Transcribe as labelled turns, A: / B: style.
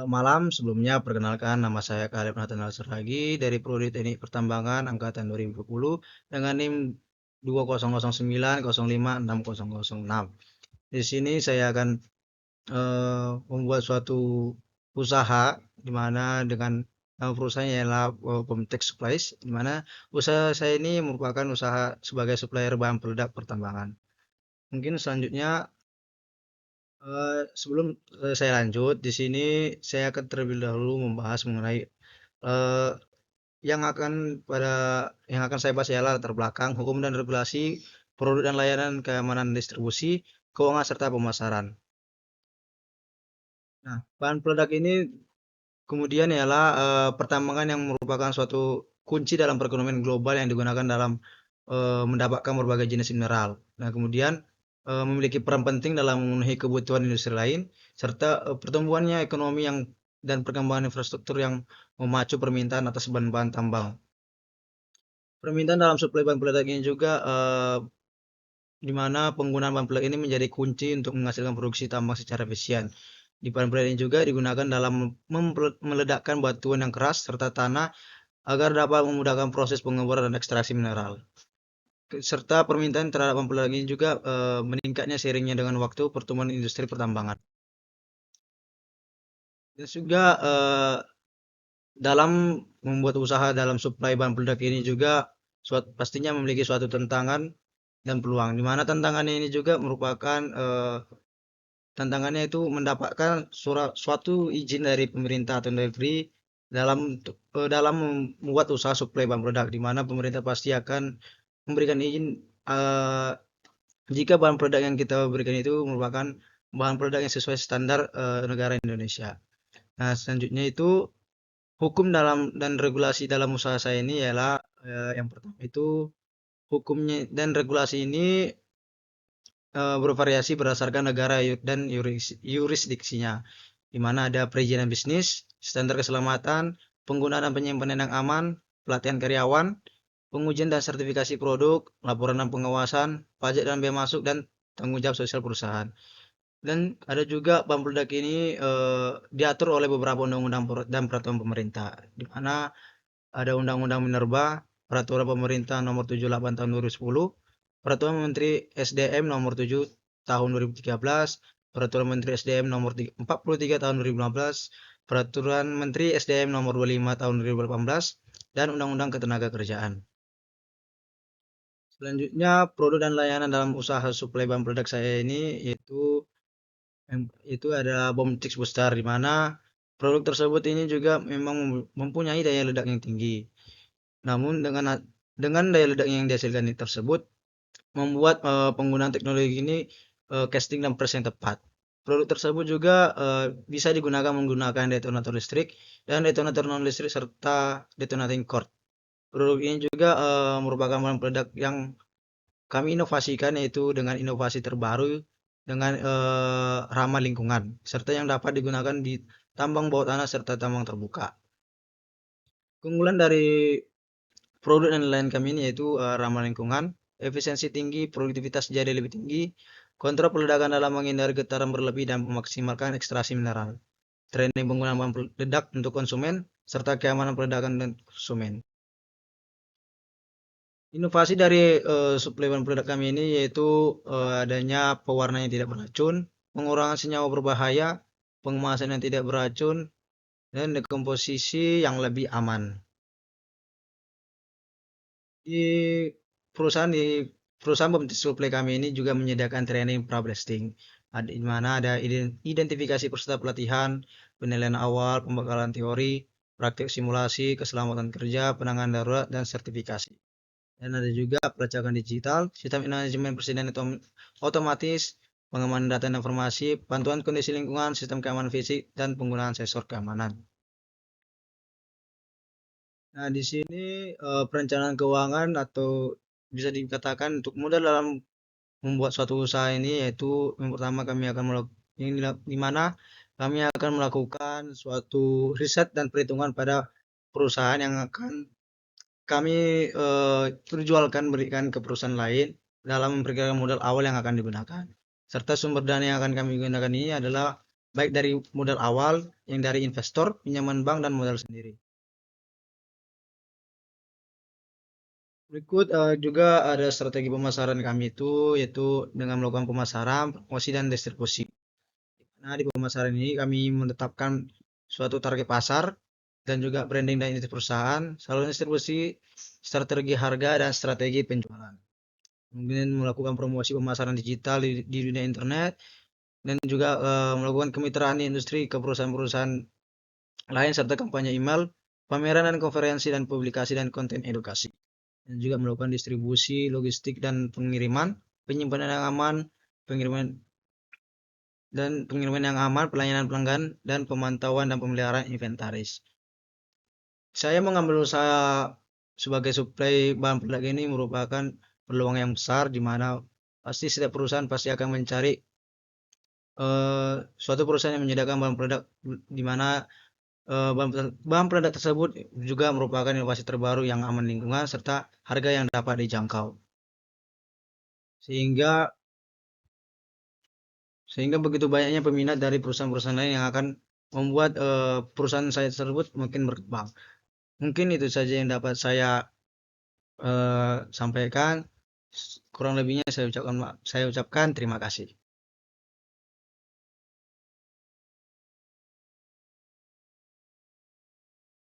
A: Malam, sebelumnya perkenalkan nama saya Khalid Nathanael Seragi dari Prodi Teknik Pertambangan Angkatan 2020 dengan NIM 2009056006. Di sini saya akan membuat suatu usaha di mana dengan nama perusahaannya ialah Bomtek Supplies, di mana usaha saya ini merupakan usaha sebagai supplier bahan peledak pertambangan. Mungkin selanjutnya sebelum saya lanjut, di sini saya akan terlebih dahulu membahas mengenai eh, yang akan pada yang akan saya bahas ialah latar belakang hukum dan regulasi produk dan layanan keamanan distribusi, keuangan serta pemasaran. Nah, bahan peledak ini kemudian ialah pertambangan yang merupakan suatu kunci dalam perekonomian global yang digunakan dalam mendapatkan berbagai jenis mineral. Nah, kemudian memiliki peran penting dalam memenuhi kebutuhan industri lain, serta pertumbuhannya ekonomi dan perkembangan infrastruktur yang memacu permintaan atas bahan-bahan tambang. Permintaan dalam suplai bahan peledak ini juga di mana penggunaan bahan peledak ini menjadi kunci untuk menghasilkan produksi tambang secara efisien. Di bahan peledak ini juga digunakan dalam meledakkan batuan yang keras serta tanah agar dapat memudahkan proses pengeboran dan ekstraksi mineral. Serta permintaan terhadap bahan peledak ini juga meningkatnya seiringnya dengan waktu pertumbuhan industri pertambangan. Dan juga dalam membuat usaha dalam suplai bahan peledak ini juga pastinya memiliki suatu tantangan dan peluang. Di mana tantangannya ini juga merupakan tantangannya itu mendapatkan suatu izin dari pemerintah atau negeri dalam membuat usaha suplai bahan peledak, di mana pemerintah pasti akan memberikan izin eh, jika bahan peledak yang kita berikan itu merupakan bahan peledak yang sesuai standar negara Indonesia. Nah, selanjutnya itu hukum dalam dan regulasi dalam usaha saya ini ialah yang pertama itu hukumnya dan regulasi ini bervariasi berdasarkan negara dan yurisdiksinya, di mana ada perizinan bisnis, standar keselamatan, penggunaan dan penyimpanan yang aman, pelatihan karyawan, pengujian dan sertifikasi produk, laporan dan pengawasan, pajak dan bea masuk, dan tanggung jawab sosial perusahaan. Dan ada juga bahan peledak ini diatur oleh beberapa undang-undang dan peraturan pemerintah, di mana ada Undang-Undang Minerba, Peraturan Pemerintah Nomor 78 Tahun 2010, Peraturan Menteri SDM Nomor 7 Tahun 2013, Peraturan Menteri SDM Nomor 43 Tahun 2015, Peraturan Menteri SDM Nomor 25 Tahun 2018, dan Undang-Undang Ketenagakerjaan. Selanjutnya, produk dan layanan dalam usaha suplai bahan peledak saya ini itu ada bom chicks booster, di mana produk tersebut ini juga memang mempunyai daya ledak yang tinggi. Namun dengan daya ledak yang dihasilkan tersebut membuat penggunaan teknologi ini casting dan press yang tepat. Produk tersebut juga bisa digunakan menggunakan detonator listrik dan detonator non listrik serta detonating cord. Produk ini juga merupakan bahan peledak yang kami inovasikan, yaitu dengan inovasi terbaru dengan ramah lingkungan serta yang dapat digunakan di tambang bawah tanah serta tambang terbuka. Keunggulan dari produk dan lain kami ini yaitu ramah lingkungan, efisiensi tinggi, produktivitas jadi lebih tinggi, kontrol peledakan dalam menghindari getaran berlebih dan memaksimalkan ekstraksi mineral, training penggunaan bahan peledak untuk konsumen, serta keamanan peledakan dan konsumen. Inovasi dari suplemen peledak kami ini yaitu adanya pewarna yang tidak beracun, pengurangan senyawa berbahaya, pengemasan yang tidak beracun, dan dekomposisi yang lebih aman. Di di perusahaan pembeli suplai kami ini juga menyediakan training pra-blasting, di mana ada identifikasi peserta pelatihan, penilaian awal, pembekalan teori, praktik simulasi, keselamatan kerja, penanganan darurat, dan sertifikasi. Dan ada juga pelacakan digital, sistem manajemen persediaan otomatis, pengamanan data dan informasi, bantuan kondisi lingkungan, sistem keamanan fisik, dan penggunaan sensor keamanan. Nah, di sini perencanaan keuangan atau bisa dikatakan untuk modal dalam membuat suatu usaha ini yaitu yang pertama kami akan di mana kami akan melakukan suatu riset dan perhitungan pada perusahaan yang akan kami perjualkan berikan ke perusahaan lain dalam memperkirakan modal awal yang akan digunakan. Serta sumber dana yang akan kami gunakan ini adalah baik dari modal awal, yang dari investor, pinjaman bank, dan modal sendiri. Berikut juga ada strategi pemasaran kami itu, yaitu dengan melakukan pemasaran, promosi, dan distribusi. Nah, di pemasaran ini kami menetapkan suatu target pasar dan juga branding dan identitas perusahaan, saluran distribusi, strategi harga, dan strategi penjualan. Kemudian melakukan promosi pemasaran digital di dunia internet dan juga melakukan kemitraan di industri ke perusahaan-perusahaan lain serta kampanye email, pameran dan konferensi dan publikasi dan konten edukasi. Dan juga melakukan distribusi, logistik dan pengiriman, penyimpanan yang aman, pengiriman pengiriman yang aman, pelayanan pelanggan, dan pemantauan dan pemeliharaan inventaris. Saya mengambil usaha sebagai suplai bahan produk ini merupakan peluang yang besar di mana pasti setiap perusahaan pasti akan mencari suatu perusahaan yang menyediakan bahan produk di mana bahan produk tersebut juga merupakan inovasi terbaru yang aman lingkungan serta harga yang dapat dijangkau. Sehingga sehingga begitu banyaknya peminat dari perusahaan-perusahaan lain yang akan membuat perusahaan saya tersebut makin berkembang. Mungkin itu saja yang dapat saya sampaikan. Kurang lebihnya saya ucapkan terima kasih.